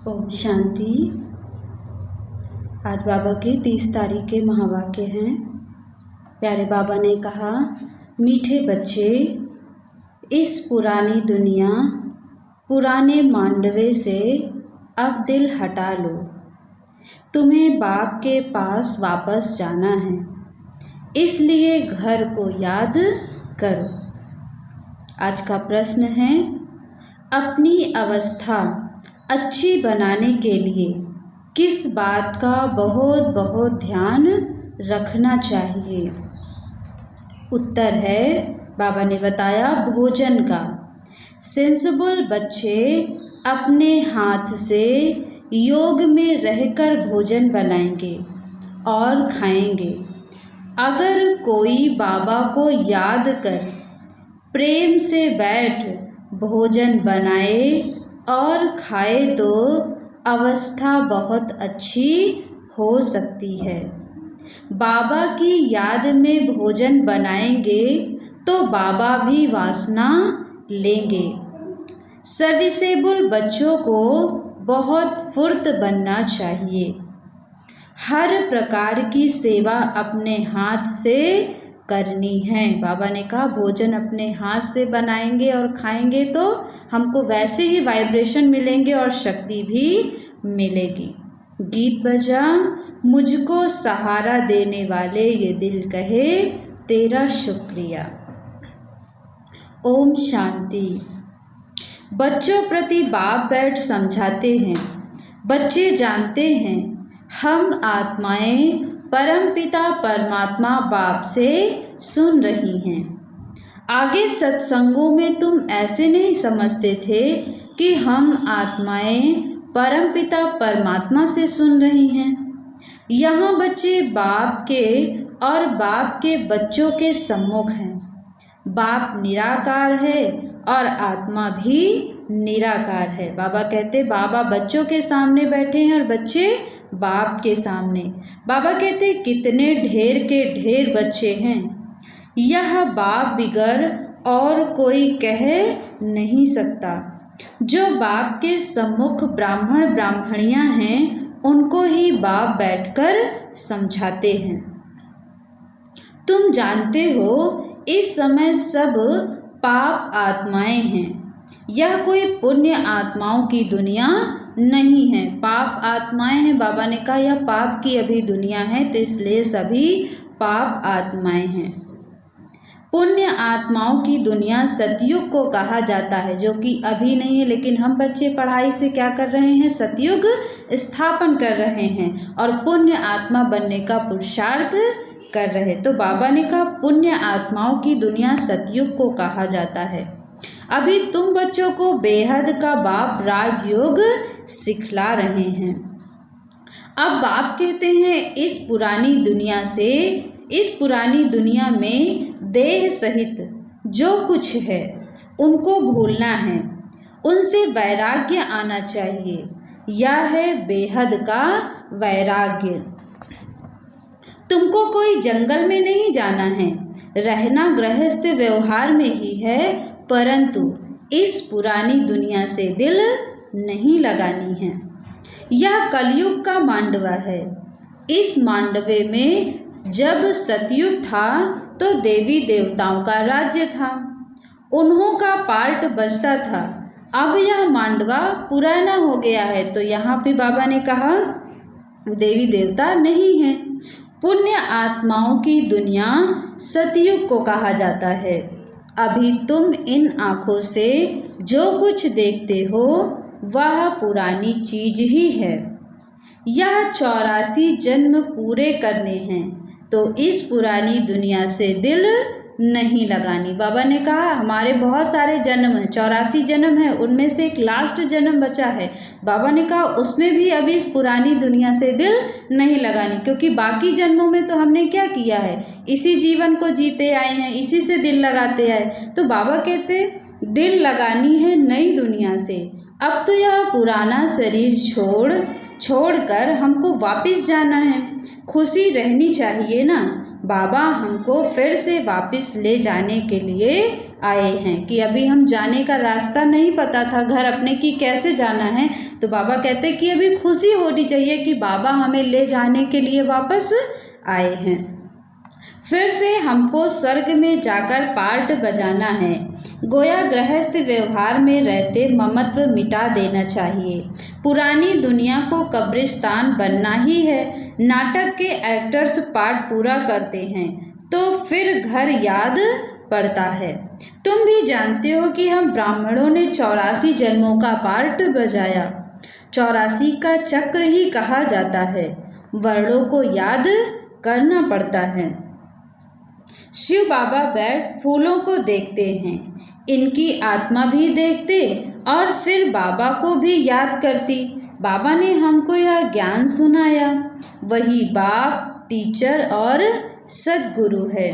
ओम शांति। आज बाबा की 30 तारीख के महावाक्य हैं। प्यारे बाबा ने कहा, मीठे बच्चे, इस पुरानी दुनिया, पुराने मांडवे से अब दिल हटा लो। तुम्हें बाप के पास वापस जाना है, इसलिए घर को याद करो। आज का प्रश्न है, अपनी अवस्था अच्छी बनाने के लिए किस बात का बहुत बहुत ध्यान रखना चाहिए? उत्तर है, बाबा ने बताया, भोजन का। सेंसिबल बच्चे अपने हाथ से योग में रहकर भोजन बनाएंगे और खाएंगे। अगर कोई बाबा को याद कर प्रेम से बैठ भोजन बनाए और खाए तो अवस्था बहुत अच्छी हो सकती है। बाबा की याद में भोजन बनाएंगे तो बाबा भी वासना लेंगे। सर्विसेबल बच्चों को बहुत फुर्त बनना चाहिए। हर प्रकार की सेवा अपने हाथ से करनी है। बाबा ने कहा भोजन अपने हाथ से बनाएंगे और खाएंगे तो हमको वैसे ही वाइब्रेशन मिलेंगे और शक्ति भी मिलेगी। गीत बजा, मुझको सहारा देने वाले ये दिल कहे तेरा शुक्रिया। ओम शांति। बच्चों प्रति बाप बैठ समझाते हैं। बच्चे जानते हैं हम आत्माएं परमपिता परमात्मा बाप से सुन रही हैं। आगे सत्संगों में तुम ऐसे नहीं समझते थे कि हम आत्माएं परमपिता परमात्मा से सुन रही हैं। यहाँ बच्चे बाप के और बाप के बच्चों के सम्मुख हैं। बाप निराकार है और आत्मा भी निराकार है। बाबा कहते बाबा बच्चों के सामने बैठे हैं और बच्चे बाप के सामने। बाबा कहते कितने ढेर के ढेर बच्चे हैं, यह बाप बिगर और कोई कह नहीं सकता। जो बाप के सम्मुख ब्राह्मण ब्राह्मणियां हैं उनको ही बाप बैठकर समझाते हैं। तुम जानते हो इस समय सब पाप आत्माएं हैं। यह कोई पुण्य आत्माओं की दुनिया नहीं है। पाप आत्माएं हैं। बाबा ने कहा यह पाप की अभी दुनिया है तो इसलिए सभी पाप आत्माएं हैं। पुण्य आत्माओं की दुनिया सतयुग को कहा जाता है, जो कि अभी नहीं है। लेकिन हम बच्चे पढ़ाई से क्या कर रहे हैं? सतयुग स्थापन कर रहे हैं और पुण्य आत्मा बनने का पुरुषार्थ कर रहे। तो बाबा ने कहा पुण्य आत्माओं की दुनिया सतयुग को कहा जाता है। अभी तुम बच्चों को बेहद का बाप राजयोग सिखला रहे हैं। अब बाप कहते हैं इस पुरानी दुनिया से, इस पुरानी दुनिया में देह सहित जो कुछ है उनको भूलना है, उनसे वैराग्य आना चाहिए। यह है बेहद का वैराग्य। तुमको कोई जंगल में नहीं जाना है, रहना गृहस्थ व्यवहार में ही है, परंतु इस पुरानी दुनिया से दिल नहीं लगानी है। यह कलयुग का मांडवा है। इस मांडवे में जब सतयुग था तो देवी देवताओं का राज्य था, उन्हों का पार्ट बचता था। अब यह मांडवा पुराना हो गया है तो यहाँ पे बाबा ने कहा देवी देवता नहीं है। पुण्य आत्माओं की दुनिया सतयुग को कहा जाता है। अभी तुम इन आँखों से जो कुछ देखते हो वह पुरानी चीज ही है। यह 84 जन्म पूरे करने हैं तो इस पुरानी दुनिया से दिल नहीं लगानी। बाबा ने कहा हमारे बहुत सारे जन्म हैं, 84 जन्म है, उनमें से एक लास्ट जन्म बचा है। बाबा ने कहा उसमें भी अभी इस पुरानी दुनिया से दिल नहीं लगानी, क्योंकि बाकी जन्मों में तो हमने क्या किया है, इसी जीवन को जीते आए हैं, इसी से दिल लगाते आए। तो बाबा कहते दिल लगानी है नई दुनिया से। अब तो यह पुराना शरीर छोड़कर हमको वापस जाना है। खुशी रहनी चाहिए ना। बाबा हमको फिर से वापस ले जाने के लिए आए हैं कि अभी हम जाने का रास्ता नहीं पता था, घर अपने की कैसे जाना है। तो बाबा कहते कि अभी खुशी होनी चाहिए कि बाबा हमें ले जाने के लिए वापस आए हैं। फिर से हमको स्वर्ग में जाकर पार्ट बजाना है। गोया गृहस्थ व्यवहार में रहते ममत्व मिटा देना चाहिए। पुरानी दुनिया को कब्रिस्तान बनना ही है। नाटक के एक्टर्स पार्ट पूरा करते हैं तो फिर घर याद पड़ता है। तुम भी जानते हो कि हम ब्राह्मणों ने 84 जन्मों का पार्ट बजाया। 84 का चक्र ही कहा जाता है। वर्णों को याद करना पड़ता है। शिव बाबा बैठ फूलों को देखते हैं, इनकी आत्मा भी देखते और फिर बाबा को भी याद करती। बाबा ने हमको यह ज्ञान सुनाया। वही बाप, टीचर और सद्गुरु है।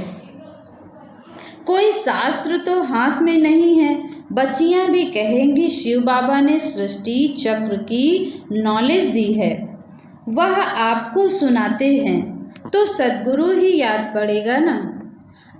कोई शास्त्र तो हाथ में नहीं है। बच्चियां भी कहेंगी शिव बाबा ने सृष्टि चक्र की नॉलेज दी है, वह आपको सुनाते हैं तो सद्गुरु ही याद पड़ेगा ना।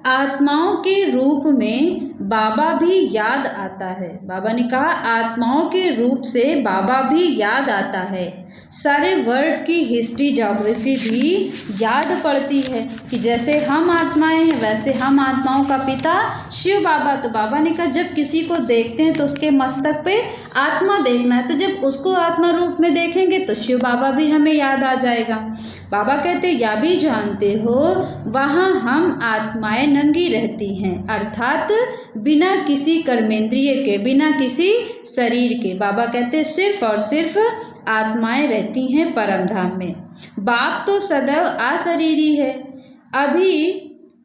आत्माओं के रूप में बाबा भी याद आता है। बाबा ने कहा आत्माओं के रूप से बाबा भी याद आता है। सारे वर्ल्ड की हिस्ट्री ज्योग्राफी भी याद पड़ती है कि जैसे हम आत्माएं हैं वैसे हम आत्माओं का पिता शिव बाबा। तो बाबा ने कहा जब किसी को देखते हैं तो उसके मस्तक पे आत्मा देखना है, तो जब उसको आत्मा रूप में देखेंगे तो शिव बाबा भी हमें याद आ जाएगा। बाबा कहते या भी जानते हो वहाँ हम आत्माएं नंगी रहती हैं, अर्थात बिना किसी कर्मेंद्रिय के, बिना किसी शरीर के। बाबा कहते सिर्फ और सिर्फ आत्माएं रहती हैं परम धाम में। बाप तो सदैव अशरीरी है।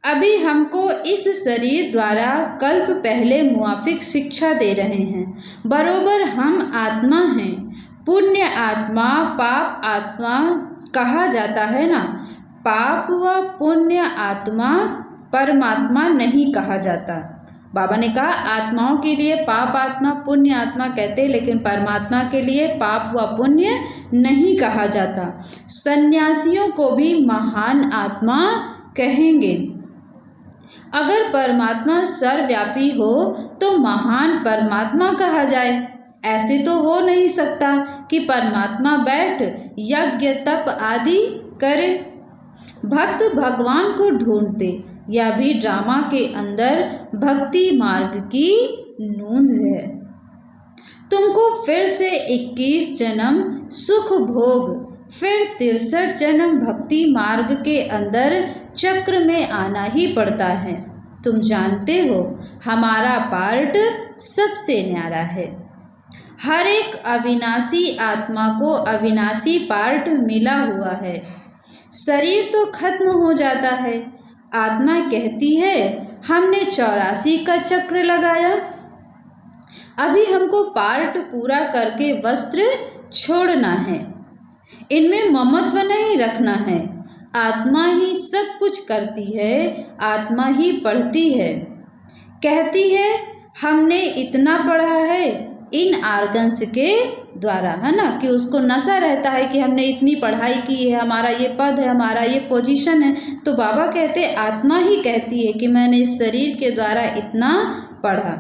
अभी हमको इस शरीर द्वारा कल्प पहले मुआफिक शिक्षा दे रहे हैं। बरोबर हम आत्मा हैं। पुण्य आत्मा, पाप आत्मा कहा जाता है ना। पाप व पुण्य आत्मा परमात्मा नहीं कहा जाता। बाबा ने कहा आत्माओं के लिए पाप आत्मा, पुण्य आत्मा कहते, लेकिन परमात्मा के लिए पाप व पुण्य नहीं कहा जाता। सन्यासियों को भी महान आत्मा कहेंगे। अगर परमात्मा सर्वव्यापी हो तो महान परमात्मा कहा जाए। ऐसे तो हो नहीं सकता कि परमात्मा बैठ यज्ञ तप आदि करे। भक्त भगवान को ढूंढते, यह भी ड्रामा के अंदर भक्ति मार्ग की नूंद है। तुमको फिर से 21 जन्म सुख भोग, फिर 63 जन्म भक्ति मार्ग के अंदर चक्र में आना ही पड़ता है। तुम जानते हो हमारा पार्ट सबसे न्यारा है। हर एक अविनाशी आत्मा को अविनाशी पार्ट मिला हुआ है। शरीर तो खत्म हो जाता है। आत्मा कहती है हमने 84 का चक्र लगाया, अभी हमको पार्ट पूरा करके वस्त्र छोड़ना है। इनमें ममत्व नहीं रखना है। आत्मा ही सब कुछ करती है, आत्मा ही पढ़ती है। कहती है हमने इतना पढ़ा है इन आर्गन्स के द्वारा, है ना, कि उसको नशा रहता है कि हमने इतनी पढ़ाई की है, हमारा ये पद है, हमारा ये पोजीशन है। तो बाबा कहते आत्मा ही कहती है कि मैंने इस शरीर के द्वारा इतना पढ़ा।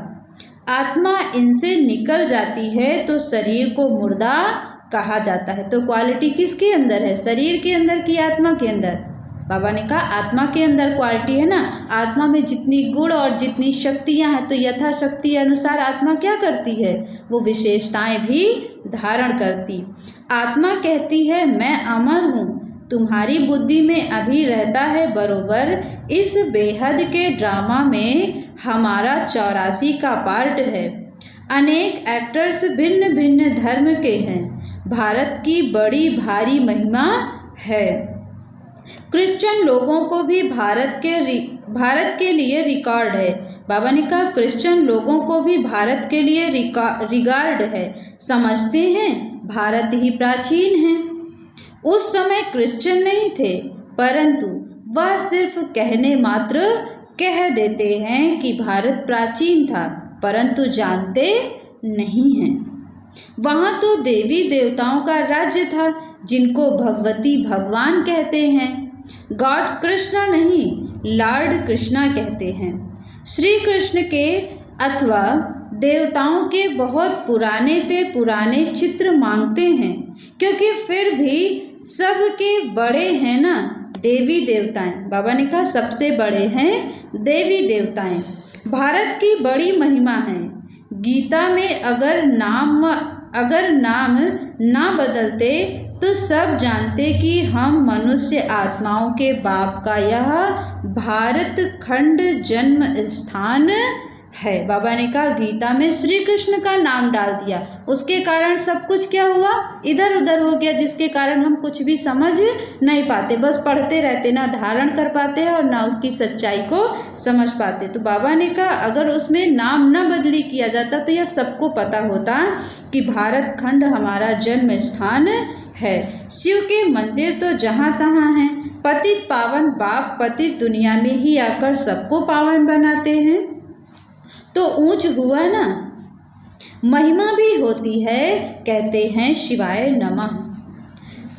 आत्मा इनसे निकल जाती है तो शरीर को मुर्दा कहा जाता है। तो क्वालिटी किसके अंदर है, शरीर के अंदर कि आत्मा के अंदर? बाबा ने कहा आत्मा के अंदर क्वालिटी है ना। आत्मा में जितनी गुण और जितनी शक्तियां हैं तो यथाशक्ति अनुसार आत्मा क्या करती है, वो विशेषताएं भी धारण करती। आत्मा कहती है मैं अमर हूँ, तुम्हारी बुद्धि में अभी रहता है बरोबर इस बेहद के ड्रामा में हमारा 84 का पार्ट है। अनेक एक्टर्स भिन्न भिन्न धर्म के हैं। भारत की बड़ी भारी महिमा है। क्रिश्चियन लोगों को भी भारत के लिए रिकॉर्ड है। बाबा ने कहा क्रिश्चियन लोगों को भी भारत के लिए रिगार्ड है। समझते हैं भारत ही प्राचीन है। उस समय क्रिश्चियन नहीं थे, परंतु वह सिर्फ कहने मात्र कह देते हैं कि भारत प्राचीन था, परंतु जानते नहीं हैं। वहाँ तो देवी देवताओं का राज्य था जिनको भगवती भगवान कहते हैं। गॉड कृष्णा नहीं, लॉर्ड कृष्णा कहते हैं। श्री कृष्ण के अथवा देवताओं के बहुत पुराने चित्र मांगते हैं, क्योंकि फिर भी सबके बड़े हैं ना देवी देवताएं। बाबा ने कहा सबसे बड़े हैं देवी देवताएं। भारत की बड़ी महिमा है। गीता में अगर नाम व अगर नाम ना बदलते तो सब जानते कि हम मनुष्य आत्माओं के बाप का यह भारत खंड जन्म स्थान है। बाबा ने कहा गीता में श्री कृष्ण का नाम डाल दिया, उसके कारण सब कुछ क्या हुआ, इधर उधर हो गया, जिसके कारण हम कुछ भी समझ नहीं पाते, बस पढ़ते रहते, ना धारण कर पाते और ना उसकी सच्चाई को समझ पाते। तो बाबा ने कहा अगर उसमें नाम न बदली किया जाता तो यह सबको पता होता कि भारत खंड हमारा जन्म स्थान है। शिव के मंदिर तो जहाँ तहाँ हैं, पतित पावन बाप पतित दुनिया में ही आकर सबको पावन बनाते हैं, तो ऊंच हुआ ना, महिमा भी होती है, कहते हैं शिवाय नमः।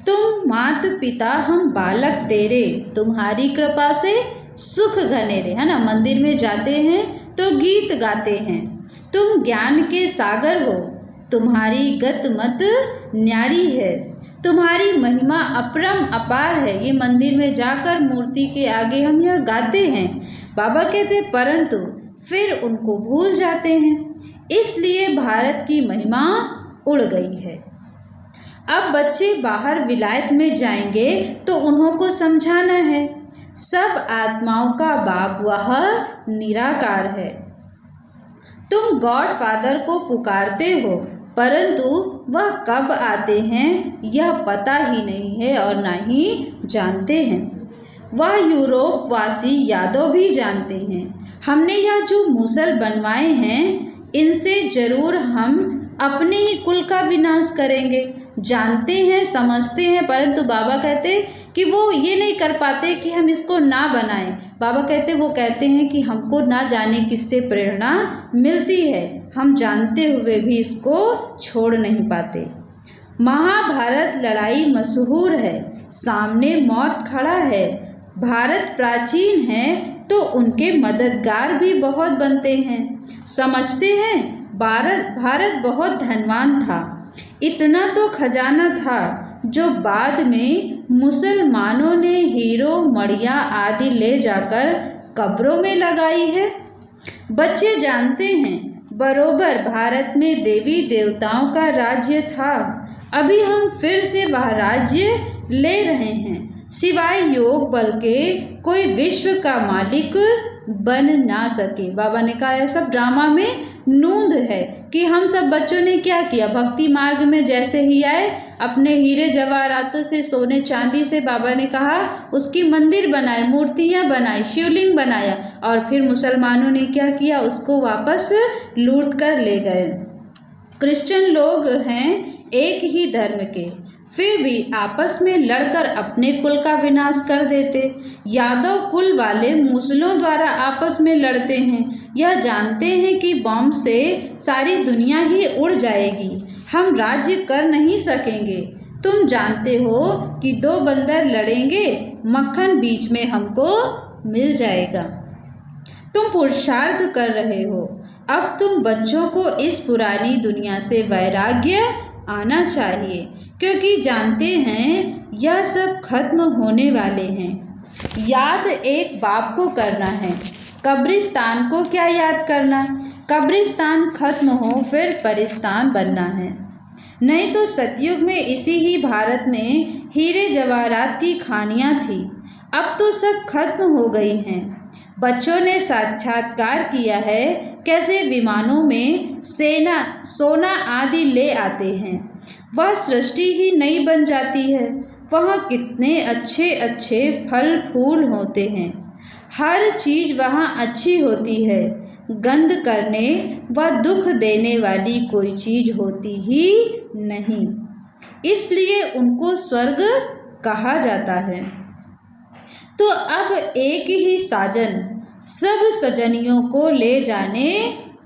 तुम मात पिता हम बालक तेरे, तुम्हारी कृपा से सुख घनेरे, है ना। मंदिर में जाते हैं तो गीत गाते हैं, तुम ज्ञान के सागर हो, तुम्हारी गत मत न्यारी है, तुम्हारी महिमा अपरम अपार है। ये मंदिर में जाकर मूर्ति के आगे हम यह गाते हैं। बाबा कहते परंतु फिर उनको भूल जाते हैं, इसलिए भारत की महिमा उड़ गई है। अब बच्चे बाहर विलायत में जाएंगे तो उन्हों को समझाना है सब आत्माओं का बाप वह निराकार है। तुम गॉड फादर को पुकारते हो, परंतु वह कब आते हैं यह पता ही नहीं है और ना ही जानते हैं। वह यूरोप वासी यादव भी जानते हैं, हमने यह जो मुसल बनवाए हैं इनसे जरूर हम अपने ही कुल का विनाश करेंगे। जानते हैं, समझते हैं, परंतु बाबा कहते कि वो ये नहीं कर पाते कि हम इसको ना बनाएं। बाबा कहते वो कहते हैं कि हमको ना जाने किससे प्रेरणा मिलती है, हम जानते हुए भी इसको छोड़ नहीं पाते। महाभारत लड़ाई मशहूर है, सामने मौत खड़ा है, भारत प्राचीन है तो उनके मददगार भी बहुत बनते हैं। समझते हैं भारत बहुत धनवान था, इतना तो खजाना था जो बाद में मुसलमानों ने हीरो मड़िया आदि ले जाकर कब्रों में लगाई है। बच्चे जानते हैं बरोबर भारत में देवी देवताओं का राज्य था, अभी हम फिर से वह राज्य ले रहे हैं। सिवाय योग बल के कोई विश्व का मालिक बन ना सके। बाबा ने कहा यह सब ड्रामा में नूंद है कि हम सब बच्चों ने क्या किया, भक्ति मार्ग में जैसे ही आए अपने हीरे जवाहरातों से, सोने चांदी से बाबा ने कहा उसकी मंदिर बनाए, मूर्तियां बनाई, शिवलिंग बनाया, और फिर मुसलमानों ने क्या किया, उसको वापस लूट कर ले गए। क्रिश्चियन लोग हैं एक ही धर्म के, फिर भी आपस में लड़कर अपने कुल का विनाश कर देते। यादव कुल वाले मुसलों द्वारा आपस में लड़ते हैं, यह जानते हैं कि बॉम्ब से सारी दुनिया ही उड़ जाएगी, हम राज्य कर नहीं सकेंगे। तुम जानते हो कि दो बंदर लड़ेंगे, मक्खन बीच में हमको मिल जाएगा। तुम पुरुषार्थ कर रहे हो, अब तुम बच्चों को इस पुरानी दुनिया से वैराग्य आना चाहिए, क्योंकि जानते हैं यह सब खत्म होने वाले हैं। याद एक बाप को करना है, कब्रिस्तान को क्या याद करना, कब्रिस्तान खत्म हो फिर परिस्तान बनना है। नहीं तो सतयुग में इसी ही भारत में हीरे जवाहरात की खानियाँ थी, अब तो सब खत्म हो गई हैं। बच्चों ने साक्षात्कार किया है कैसे विमानों में सोना आदि ले आते हैं, वह सृष्टि ही नई बन जाती है। वहाँ कितने अच्छे अच्छे फल फूल होते हैं, हर चीज़ वहाँ अच्छी होती है, गंध करने व दुख देने वाली कोई चीज़ होती ही नहीं, इसलिए उनको स्वर्ग कहा जाता है। तो अब एक ही साजन सब सजनियों को ले जाने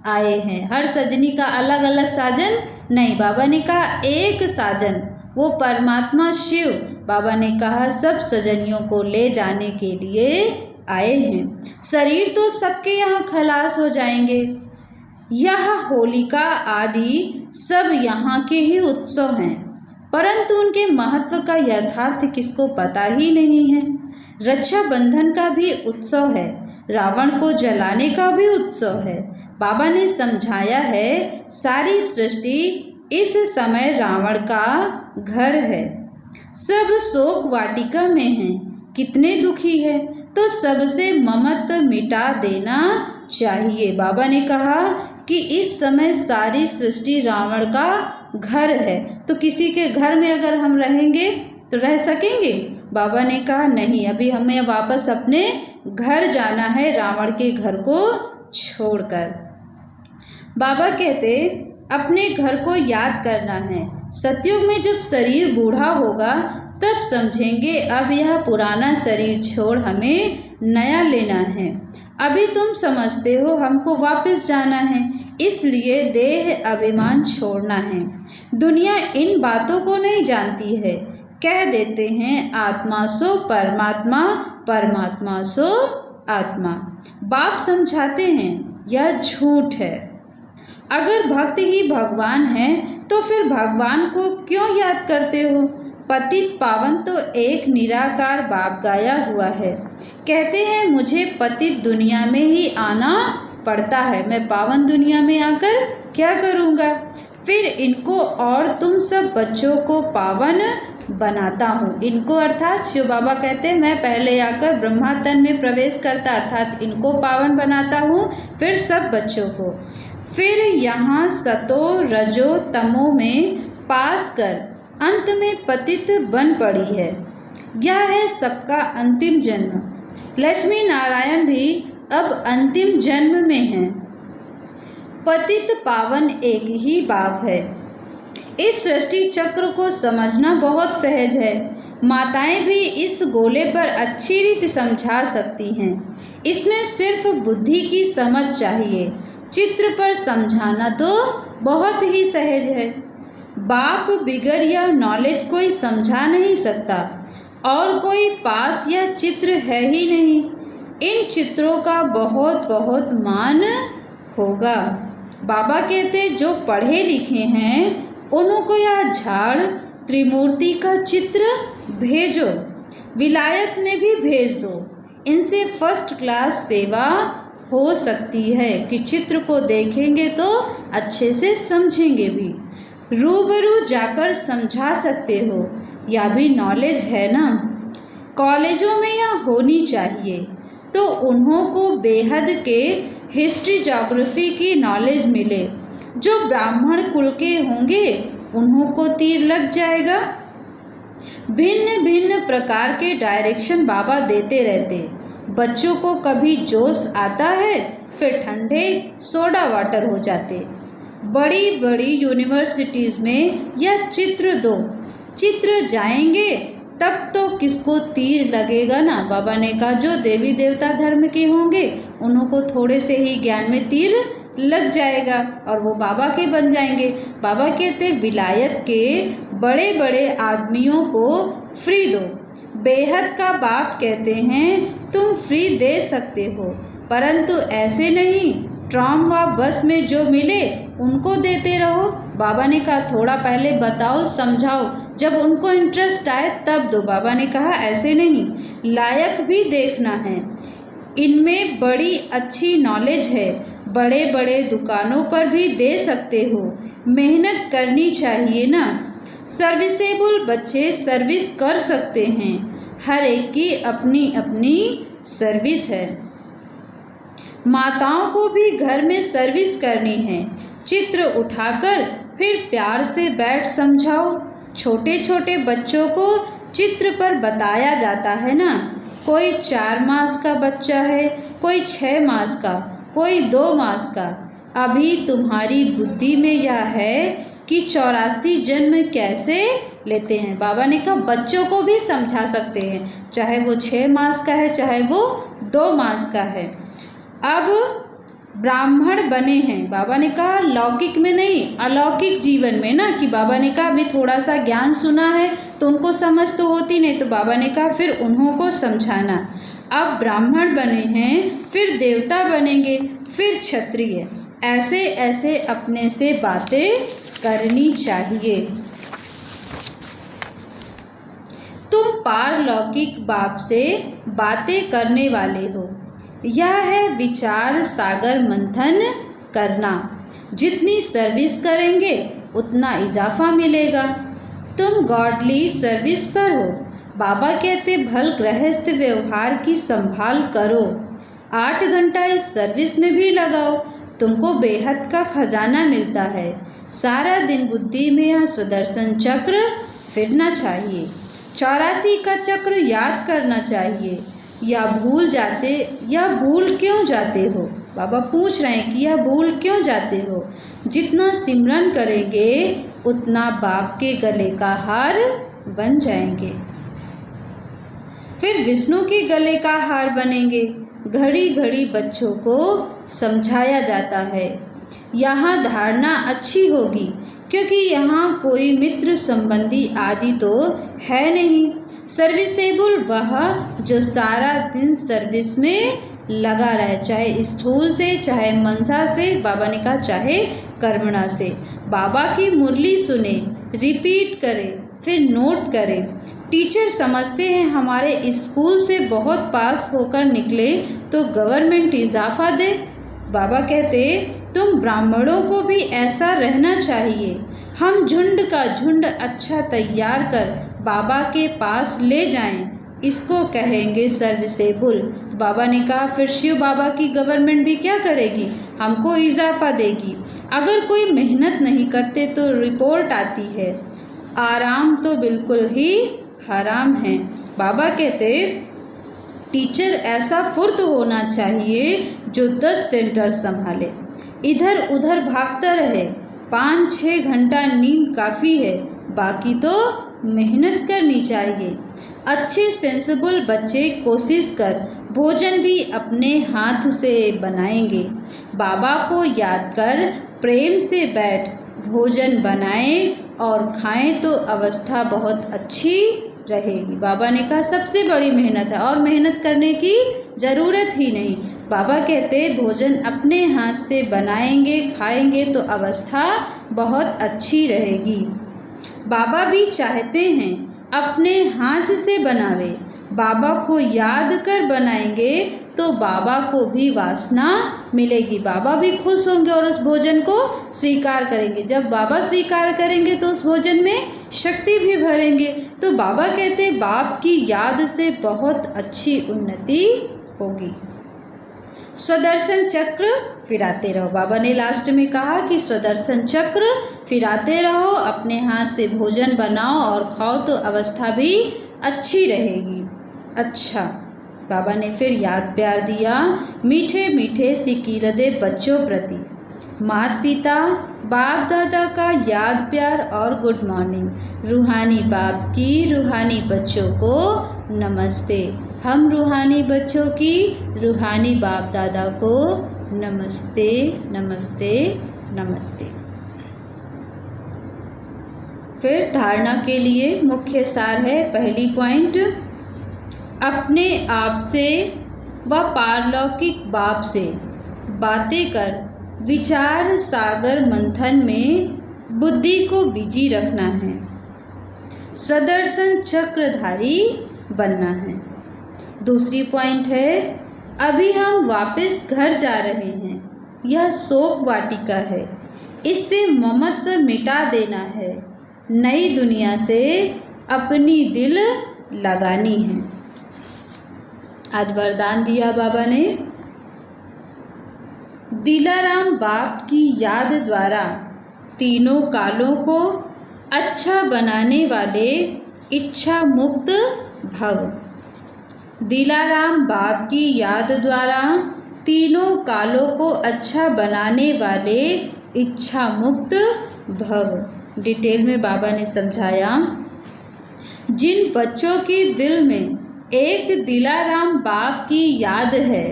आए हैं, हर सजनी का अलग अलग साजन नहीं, बाबा ने कहा एक साजन, वो परमात्मा शिव बाबा ने कहा सब सजनियों को ले जाने के लिए आए हैं। शरीर तो सबके यहाँ खलास हो जाएंगे, यह होलिका आदि सब यहाँ के ही उत्सव हैं, परंतु उनके महत्व का यथार्थ किसको पता ही नहीं है। रक्षाबंधन का भी उत्सव है, रावण को जलाने का भी उत्सव है। बाबा ने समझाया है सारी सृष्टि इस समय रावण का घर है, सब शोक वाटिका में हैं, कितने दुखी है, तो सबसे ममत्व मिटा देना चाहिए। बाबा ने कहा कि इस समय सारी सृष्टि रावण का घर है, तो किसी के घर में अगर हम रहेंगे तो रह सकेंगे? बाबा ने कहा नहीं, अभी हमें वापस अपने घर जाना है, रावण के घर को छोड़कर। बाबा कहते अपने घर को याद करना है। सतयुग में जब शरीर बूढ़ा होगा तब समझेंगे अब यह पुराना शरीर छोड़ हमें नया लेना है। अभी तुम समझते हो हमको वापस जाना है, इसलिए देह अभिमान छोड़ना है। दुनिया इन बातों को नहीं जानती है, कह देते हैं आत्मा सो परमात्मा, परमात्मा सो आत्मा। बाप समझाते हैं यह झूठ है। अगर भक्त ही भगवान है तो फिर भगवान को क्यों याद करते हो? पतित पावन तो एक निराकार बाप गाया हुआ है। कहते हैं मुझे पतित दुनिया में ही आना पड़ता है, मैं पावन दुनिया में आकर क्या करूँगा? फिर इनको और तुम सब बच्चों को पावन बनाता हूँ। इनको अर्थात शिव बाबा कहते हैं मैं पहले आकर ब्रह्मा तन में प्रवेश करता, अर्थात इनको पावन बनाता हूँ, फिर सब बच्चों को। फिर यहाँ सतो रजो तमो में पास कर अंत में पतित बन पड़ी है। यह है सबका अंतिम जन्म। लक्ष्मी नारायण भी अब अंतिम जन्म में हैं। पतित पावन एक ही बाप है। इस सृष्टि चक्र को समझना बहुत सहज है। माताएं भी इस गोले पर अच्छी रीति समझा सकती हैं। इसमें सिर्फ बुद्धि की समझ चाहिए। चित्र पर समझाना तो बहुत ही सहज है। बाप बिगर यह नॉलेज कोई समझा नहीं सकता, और कोई पास यह चित्र है ही नहीं। इन चित्रों का बहुत बहुत मान होगा। बाबा कहते जो पढ़े लिखे हैं उनको यह झाड़ त्रिमूर्ति का चित्र भेजो, विलायत में भी भेज दो। इनसे फर्स्ट क्लास सेवा हो सकती है कि चित्र को देखेंगे तो अच्छे से समझेंगे भी, रूबरू जाकर समझा सकते हो। यह भी नॉलेज है ना। कॉलेजों में यह होनी चाहिए तो उन्हों को बेहद के हिस्ट्री ज्योग्राफी की नॉलेज मिले। जो ब्राह्मण कुल के होंगे उन्हों को तीर लग जाएगा। भिन्न भिन्न प्रकार के डायरेक्शन बाबा देते रहते। बच्चों को कभी जोश आता है, फिर ठंडे सोडा वाटर हो जाते। बड़ी बड़ी यूनिवर्सिटीज़ में यह चित्र दो, चित्र जाएंगे तब तो किसको तीर लगेगा ना। बाबा ने कहा जो देवी देवता धर्म के होंगे उन्हों को थोड़े से ही ज्ञान में तीर लग जाएगा और वो बाबा के बन जाएंगे। बाबा कहते विलायत के बड़े बड़े आदमियों को फ्री दो। बेहद का बाप कहते हैं तुम फ्री दे सकते हो, परंतु ऐसे नहीं ट्राम व बस में जो मिले उनको देते रहो। बाबा ने कहा थोड़ा पहले बताओ, समझाओ, जब उनको इंटरेस्ट आए तब दो। बाबा ने कहा ऐसे नहीं, लायक भी देखना है। इनमें बड़ी अच्छी नॉलेज है, बड़े बड़े दुकानों पर भी दे सकते हो। मेहनत करनी चाहिए ना। सर्विसेबल बच्चे सर्विस कर सकते हैं, हर एक की अपनी अपनी सर्विस है। माताओं को भी घर में सर्विस करनी है। चित्र उठाकर फिर प्यार से बैठ समझाओ। छोटे छोटे बच्चों को चित्र पर बताया जाता है ना। कोई 4 मास का बच्चा है, कोई 6 मास का, कोई 2 मास का। अभी तुम्हारी बुद्धि में यह है कि 84 जन्म कैसे लेते हैं। बाबा ने कहा बच्चों को भी समझा सकते हैं, चाहे वो 6 मास का है चाहे वो 2 मास का है। अब ब्राह्मण बने हैं, बाबा ने कहा लौकिक में नहीं अलौकिक जीवन में ना, कि बाबा ने कहा अभी थोड़ा सा ज्ञान सुना है तो उनको समझ तो होती नहीं, तो बाबा ने कहा फिर उन्हों को समझाना। अब ब्राह्मण बने हैं, फिर देवता बनेंगे, फिर क्षत्रिय। ऐसे ऐसे अपने से बातें करनी चाहिए। तुम पारलौकिक बाप से बातें करने वाले हो। यह है विचार सागर मंथन करना। जितनी सर्विस करेंगे उतना इजाफा मिलेगा। तुम गॉडली सर्विस पर हो। बाबा कहते भल गृहस्थ व्यवहार की संभाल करो, 8 घंटा इस सर्विस में भी लगाओ, तुमको बेहद का खजाना मिलता है। सारा दिन बुद्धि में यह सुदर्शन चक्र फिरना चाहिए, 84 का चक्र याद करना चाहिए। या भूल क्यों जाते हो? बाबा पूछ रहे हैं कि यह भूल क्यों जाते हो? जितना सिमरन करेंगे उतना बाप के गले का हार बन जाएंगे, फिर विष्णु के गले का हार बनेंगे। घड़ी घड़ी बच्चों को समझाया जाता है। यहाँ धारणा अच्छी होगी क्योंकि यहाँ कोई मित्र संबंधी आदि तो है नहीं। सर्विसेबल वह जो सारा दिन सर्विस में लगा रहे, चाहे स्थूल से चाहे मनसा से, बाबा ने कहा चाहे कर्मणा से। बाबा की मुरली सुने, रिपीट करें, फिर नोट करें। टीचर समझते हैं हमारे स्कूल से बहुत पास होकर निकले तो गवर्नमेंट इजाफा दे। बाबा कहते तुम ब्राह्मणों को भी ऐसा रहना चाहिए। हम झुंड का झुंड अच्छा तैयार कर बाबा के पास ले जाएं, इसको कहेंगे सर्विसेबल। बाबा ने कहा फिर शिव बाबा की गवर्नमेंट भी क्या करेगी? हमको इजाफा देगी। अगर कोई मेहनत नहीं करते तो रिपोर्ट आती है, आराम तो बिल्कुल ही हराम है। बाबा कहते टीचर ऐसा फुर्त होना चाहिए जो 10 सेंटर संभाले, इधर उधर भागता रहे। 5-6 घंटा नींद काफ़ी है, बाकी तो मेहनत करनी चाहिए। अच्छे सेंसिबल बच्चे कोशिश कर भोजन भी अपने हाथ से बनाएंगे। बाबा को याद कर प्रेम से बैठ भोजन बनाएं और खाएं तो अवस्था बहुत अच्छी रहेगी। बाबा ने कहा सबसे बड़ी मेहनत है और मेहनत करने की ज़रूरत ही नहीं। बाबा कहते भोजन अपने हाथ से बनाएंगे खाएंगे तो अवस्था बहुत अच्छी रहेगी। बाबा भी चाहते हैं अपने हाथ से बनावे, बाबा को याद कर बनाएंगे तो बाबा को भी वासना मिलेगी, बाबा भी खुश होंगे और उस भोजन को स्वीकार करेंगे। जब बाबा स्वीकार करेंगे तो उस भोजन में शक्ति भी भरेंगे। तो बाबा कहते बाप की याद से बहुत अच्छी उन्नति होगी। स्वदर्शन चक्र फिराते रहो। बाबा ने लास्ट में कहा कि स्वदर्शन चक्र फिराते रहो, अपने हाथ से भोजन बनाओ और खाओ तो अवस्था भी अच्छी रहेगी। अच्छा, बाबा ने फिर याद प्यार दिया, मीठे मीठे सिकीलदे बच्चों प्रति माता पिता बाप दादा का याद प्यार और गुड मॉर्निंग। रूहानी बाप की रूहानी बच्चों को नमस्ते। हम रूहानी बच्चों की रूहानी बाप दादा को नमस्ते नमस्ते नमस्ते। फिर धारणा के लिए मुख्य सार है। पहली पॉइंट, अपने आप से व पारलौकिक बाप से बातें कर विचार सागर मंथन में बुद्धि को बिजी रखना है, स्वदर्शन चक्रधारी बनना है। दूसरी पॉइंट है, अभी हम वापस घर जा रहे हैं, यह शोक वाटिका है, इससे ममत्व मिटा देना है, नई दुनिया से अपनी दिल लगानी है। आज वरदान दिया बाबा ने, दिलाराम बाप की याद द्वारा तीनों कालों को अच्छा बनाने वाले इच्छा मुक्त भव। दिलाराम बाप की याद द्वारा तीनों कालों को अच्छा बनाने वाले इच्छा मुक्त भव। डिटेल में बाबा ने समझाया, जिन बच्चों के दिल में एक दिलाराम बाप की याद है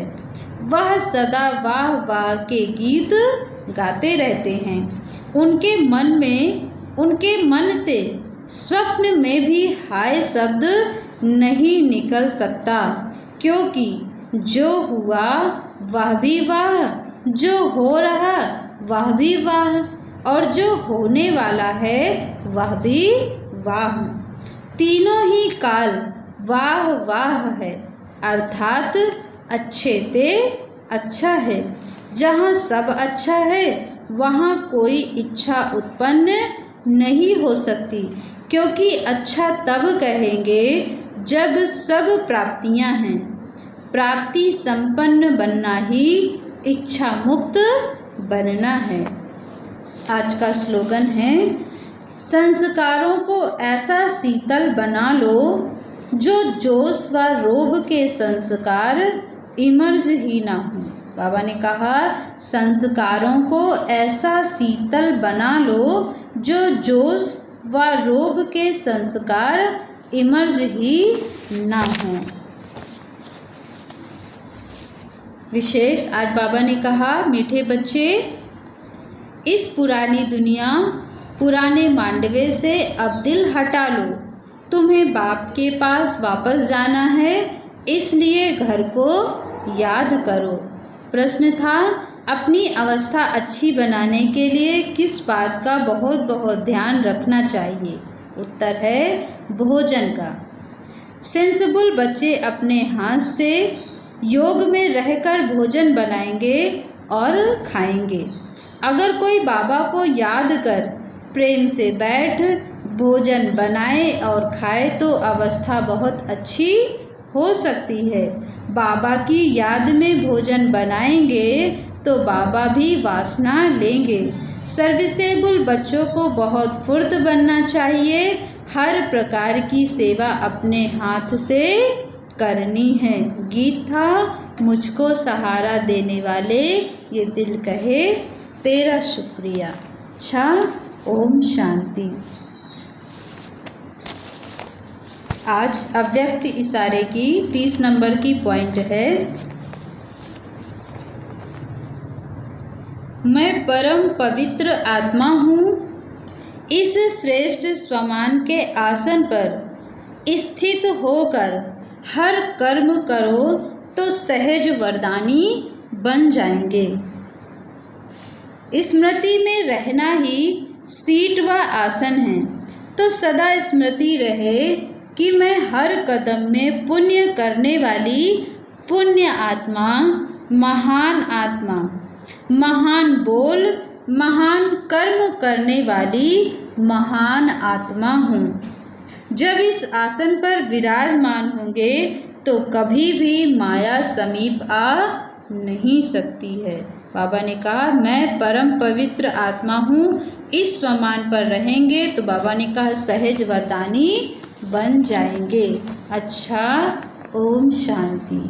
वह सदा वाह वाह के गीत गाते रहते हैं। उनके मन से स्वप्न में भी हाय शब्द नहीं निकल सकता, क्योंकि जो हुआ वह भी वाह, जो हो रहा वह भी वाह और जो होने वाला है वह भी वाह। तीनों ही काल वाह वाह है, अर्थात अच्छे ते अच्छा है। जहाँ सब अच्छा है वहाँ कोई इच्छा उत्पन्न नहीं हो सकती, क्योंकि अच्छा तब कहेंगे जब सब प्राप्तियाँ हैं। प्राप्ति संपन्न बनना ही इच्छा मुक्त बनना है। आज का स्लोगन है, संस्कारों को ऐसा शीतल बना लो जो जोश व रोब के संस्कार इमर्ज ही ना हो। बाबा ने कहा, संस्कारों को ऐसा शीतल बना लो जो जोश व रोब के संस्कार इमर्ज ही ना हो। विशेष आज बाबा ने कहा, मीठे बच्चे, इस पुरानी दुनिया, पुराने मांडवे से अब दिल हटा लो। तुम्हें बाप के पास वापस जाना है, इसलिए घर को याद करो। प्रश्न था, अपनी अवस्था अच्छी बनाने के लिए किस बात का बहुत बहुत ध्यान रखना चाहिए? उत्तर है, भोजन का। सेंसिबल बच्चे अपने हाथ से योग में रहकर भोजन बनाएंगे और खाएंगे। अगर कोई बाबा को याद कर प्रेम से बैठ भोजन बनाए और खाए तो अवस्था बहुत अच्छी हो सकती है। बाबा की याद में भोजन बनाएंगे तो बाबा भी वासना लेंगे। सर्विसेबल बच्चों को बहुत फुर्त बनना चाहिए। हर प्रकार की सेवा अपने हाथ से करनी है। गीत था, मुझको सहारा देने वाले ये दिल कहे तेरा शुक्रिया। अच्छा, ओम शांति। आज अव्यक्त इशारे की 30 नंबर की पॉइंट है, मैं परम पवित्र आत्मा हूँ। इस श्रेष्ठ स्वमान के आसन पर स्थित होकर हर कर्म करो तो सहज वरदानी बन जाएंगे। स्मृति में रहना ही सीट व आसन है, तो सदा स्मृति रहे कि मैं हर कदम में पुण्य करने वाली पुण्य आत्मा, महान बोल, महान कर्म करने वाली महान आत्मा हूँ। जब इस आसन पर विराजमान होंगे तो कभी भी माया समीप आ नहीं सकती है। बाबा ने कहा, मैं परम पवित्र आत्मा हूँ। इस स्वमान पर रहेंगे तो बाबा ने कहा सहज वरदानी बन जाएंगे। अच्छा, ओम शांति।